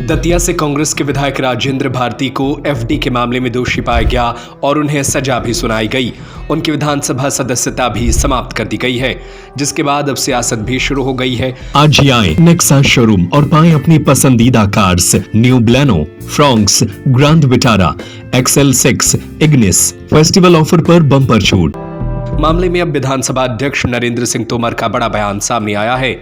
दतिया से कांग्रेस के विधायक राजेंद्र भारती को एफडी के मामले में दोषी पाया गया और उन्हें सजा भी सुनाई गई। उनकी विधानसभा सदस्यता भी समाप्त कर दी गई है, जिसके बाद अब सियासत भी शुरू हो गई है। आज ही आए नेक्सा शोरूम और पाएं अपनी पसंदीदा cars, new Baleno, Fronx, grand Vitara, XL6, Ignis. Festival offer पर बम्पर छूट। मामले में अब विधानसभा अध्यक्ष नरेंद्र सिंह तोमर का बड़ा बयान सामने आया है।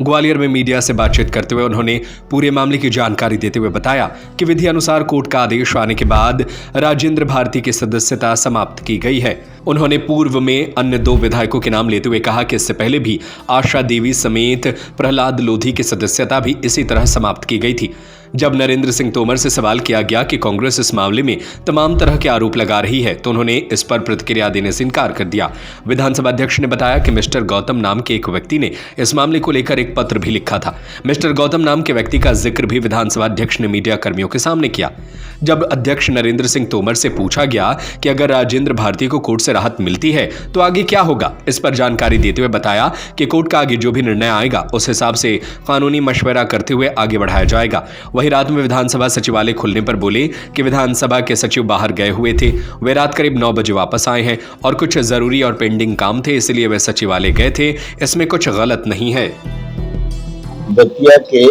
ग्वालियर में मीडिया से बातचीत करते हुए उन्होंने पूरे मामले की जानकारी देते हुए बताया कि विधि अनुसार कोर्ट का आदेश आने के बाद राजेंद्र भारती की सदस्यता समाप्त की गई है। उन्होंने पूर्व में अन्य 2 विधायकों के नाम लेते हुए कहा कि इससे पहले भी आशा देवी समेत प्रहलाद लोधी की सदस्यता भी इसी तरह समाप्त की गई थी। जब नरेंद्र सिंह तोमर से सवाल किया गया कि कांग्रेस इस मामले में तमाम तरह के आरोप लगा रही है, तो उन्होंने इस पर प्रतिक्रिया देने से इनकार कर दिया। विधानसभा अध्यक्ष ने बताया कि मिस्टर गौतम नाम के एक व्यक्ति ने इस मामले को लेकर एक पत्र भी लिखा था। मिस्टर गौतम नाम के व्यक्ति का जिक्र भी विधानसभा अध्यक्ष ने मीडिया कर्मियों के सामने किया। जब अध्यक्ष नरेंद्र सिंह तोमर से पूछा गया कि अगर राजेंद्र भारती को कोर्ट से राहत मिलती है तो आगे क्या होगा, इस पर जानकारी देते हुए बताया कि कोर्ट का आगे जो भी निर्णय आएगा उस हिसाब से कानूनी मशवरा करते हुए आगे बढ़ाया जाएगा। वहीं रात में विधानसभा सचिवालय खुलने पर बोले कि विधानसभा के सचिव बाहर गए हुए थे। वे रात करीब 9 बजे वापस आए हैं और कुछ जरूरी और पेंडिंग काम थे, इसलिए वे सचिवालय गए थे। इसमें कुछ गलत नहीं है। दतिया के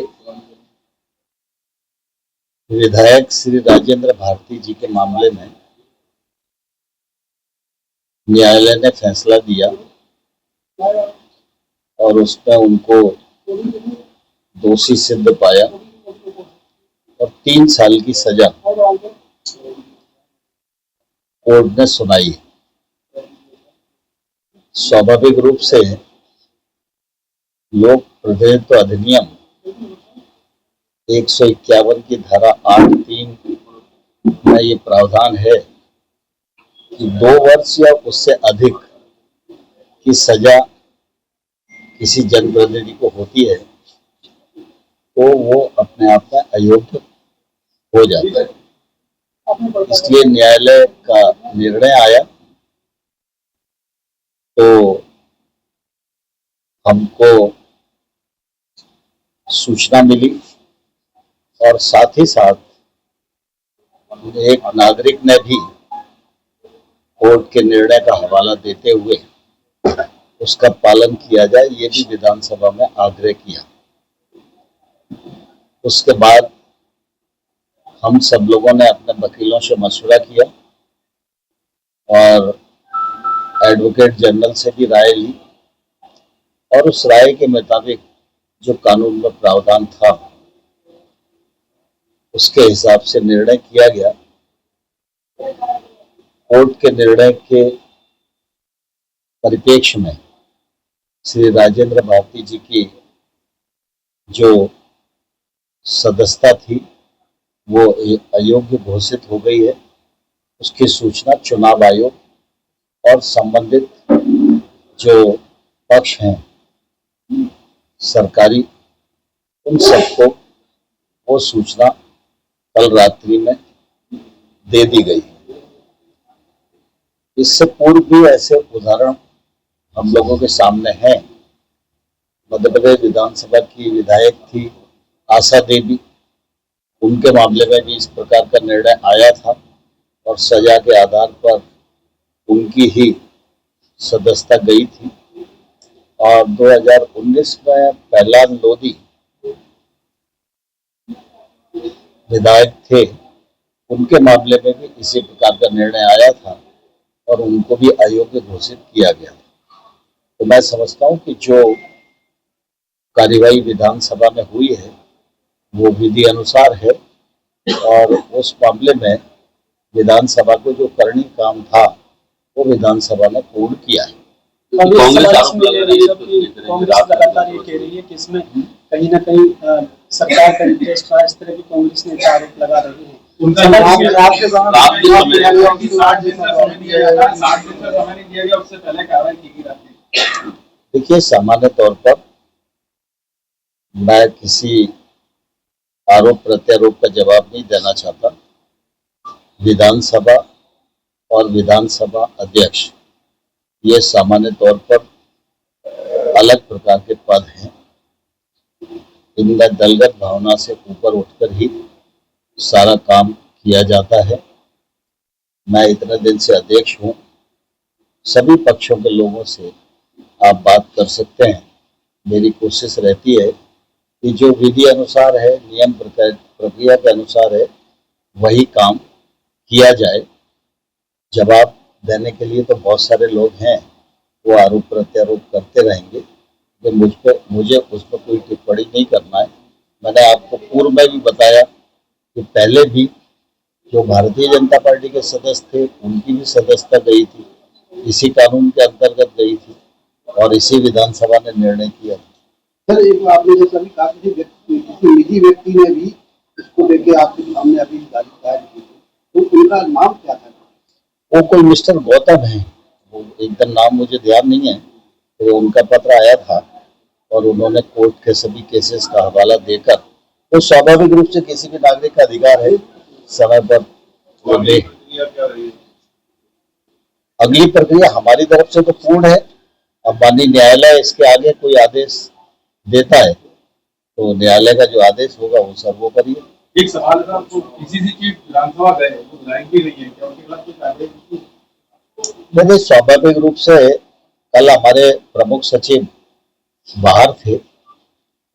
विधायक श्री राजेंद्र भारती जी के मामले में न्यायालय ने फैसला दिया और उसमें उनको दोषी सिद्ध पाया और 3 साल की सजा कोर्ट ने सुनाई। स्वाभाविक रूप से लोक प्रतिनिधित्व अधिनियम 151 की धारा 8(3) में ये प्रावधान है कि 2 वर्ष या उससे अधिक की सजा किसी जनप्रतिनिधि को होती है तो वो अपने आप में अयोग्य हो जाता है। इसलिए न्यायालय का निर्णय आया तो हमको सूचना मिली और साथ ही साथ एक नागरिक ने भी कोर्ट के निर्णय का हवाला देते हुए उसका पालन किया जाए, ये भी विधानसभा में आग्रह किया। उसके बाद हम सब लोगों ने अपने वकीलों से मशवरा किया और एडवोकेट जनरल से भी राय ली और उस राय के मुताबिक जो कानून में प्रावधान था उसके हिसाब से निर्णय किया गया। कोर्ट के निर्णय के परिप्रेक्ष्य में श्री राजेंद्र भारती जी की जो सदस्यता थी वो अयोग्य घोषित हो गई है। उसकी सूचना चुनाव आयोग और संबंधित जो पक्ष हैं सरकारी, उन सबको वो सूचना कल रात्रि में दे दी गई। इससे पूर्व भी ऐसे उदाहरण हम लोगों के सामने हैं। मध्य प्रदेश विधानसभा की विधायक थी आशा देवी, उनके मामले में भी इस प्रकार का निर्णय आया था और सजा के आधार पर उनकी ही सदस्यता गई थी। और 2019 में प्रहलाद लोधी विधायक थे, उनके मामले में भी इसी प्रकार का निर्णय आया था और उनको भी अयोग्य घोषित किया गया। तो मैं समझता हूं कि जो कार्यवाही विधानसभा में हुई है वो विधि अनुसार है और उस मामले में विधानसभा को जो करनी काम था वो विधानसभा ने पूर्ण किया है। कांग्रेस लगातार ये कह रही है कि इसमें कहीं ना कहीं सरकार का इंटरेस्ट था, इस तरह की कांग्रेस ने आरोप लगा रही है। देखिए, सामान्य तौर पर मैं किसी आरोप प्रत्यारोप का जवाब नहीं देना चाहता। विधानसभा और विधानसभा अध्यक्ष ये सामान्य तौर पर अलग प्रकार के पद हैं। इनका दलगत भावना से ऊपर उठकर ही सारा काम किया जाता है। मैं इतने दिन से अध्यक्ष हूँ, सभी पक्षों के लोगों से आप बात कर सकते हैं। मेरी कोशिश रहती है कि जो विधि अनुसार है, नियम प्रक्रिया के अनुसार है, वही काम किया जाए। जवाब देने के लिए तो बहुत सारे लोग हैं, वो आरोप प्रत्यारोप करते रहेंगे, लेकिन मुझे उस पर कोई टिप्पणी नहीं करना है। मैंने आपको पूर्व में भी बताया कि पहले भी जो भारतीय जनता पार्टी के सदस्य थे, उनकी भी सदस्यता गई थी, इसी कानून के अंतर्गत गई थी और इसी विधानसभा ने निर्णय किया। सर, एक आपने जैसा भी कहा कि किसी निजी व्यक्ति ने भी इसको लेके आपके सामने अभी दायर की थी, तो उनका नाम क्या था? वो कोई मिस्टर गौतम है, वो एकदम नाम मुझे ध्यान नहीं है, तो उनका पत्र आया था और उन्होंने कोर्ट के सभी केसेस का हवाला देकर, तो स्वाभाविक रूप से किसी भी नागरिक का अधिकार है समय पर वो दे। अगली प्रक्रिया हमारी तरफ से तो पूर्ण है। अब माननीय न्यायालय इसके आगे कोई आदेश देता है तो न्यायालय का जो आदेश होगा वो सर्वोपरि है। एक सवाल था, आपको पीसीसी की विधानसभा गए तो बुलाएंगे नहीं है क्या? उनके खिलाफ कुछ आदेश? देखिए, स्वाभाविक रूप से कल हमारे प्रमुख सचिव बाहर थे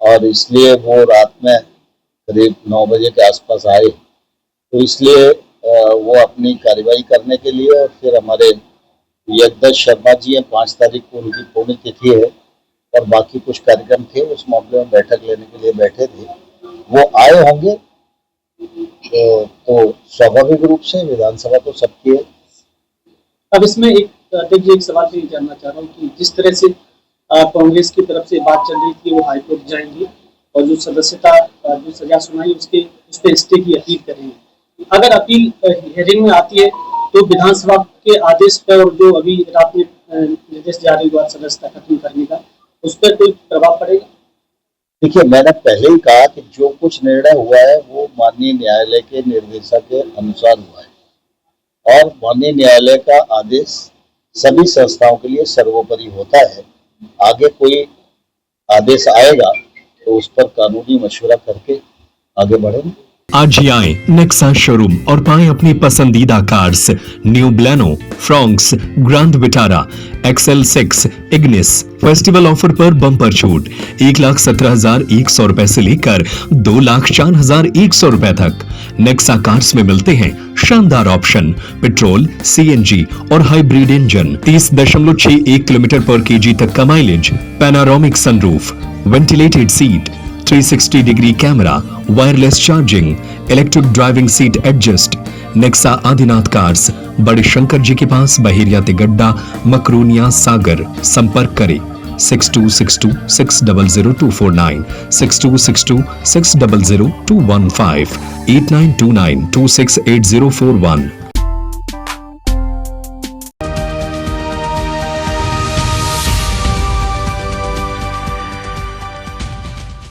और इसलिए वो रात में करीब 9 बजे के आसपास आए, तो इसलिए वो अपनी कार्रवाई करने के लिए, और फिर हमारे यज्ञदत्त शर्मा जी हैं, 5 तारीख को उनकी पुण्यतिथि है और बाकी कुछ कार्यक्रम थे, उस मामले में बैठक लेने के लिए बैठे थे, वो आए होंगे। तो स्वाभाविक रूप से विधानसभा तो सबकी है। अब इसमें एक सवाल भी जानना चाह रहा हूँ कि जिस तरह से कांग्रेस की तरफ से बात चल रही थी वो हाईकोर्ट जाएंगी और जो सदस्यता जो सजा सुनाई उस पर स्टे की अपील करेंगे। अगर अपील हियरिंग में आती है तो विधानसभा के आदेश पर और जो अभी रात में निर्देश जारी हुआ सदस्यता खत्म करने का, उस पर कोई प्रभाव पड़ेगा? देखिए, मैंने पहले ही कहा कि जो कुछ निर्णय हुआ है वो माननीय न्यायालय के निर्देशक के अनुसार हुआ है और माननीय न्यायालय का आदेश सभी संस्थाओं के लिए सर्वोपरि होता है। आगे कोई आदेश आएगा तो उस पर कानूनी मशवरा करके आगे बढ़ेंगे। आज ही आए नेक्सा शोरूम और पाएं अपनी पसंदीदा cars, new Baleno, Fronx, grand Vitara, XL6, Ignis. Festival offer पर बम्पर छूट 1,17,100 रुपए से लेकर 2,04,100 रुपए तक। नेक्सा कार्स में मिलते हैं शानदार ऑप्शन, पेट्रोल, CNG और हाइब्रिड इंजन, 30.61 किलोमीटर पर kg तक का mileage, panoramic sunroof, ventilated seat, 360 degree camera, wireless charging, electric driving seat adjust. Nexa Adinath cars, बड़े शंकर जी के पास, बहेरिया तिगड्डा, मकरूनिया सागर। संपर्क करें 6262600249, 6262600215, 8929268041।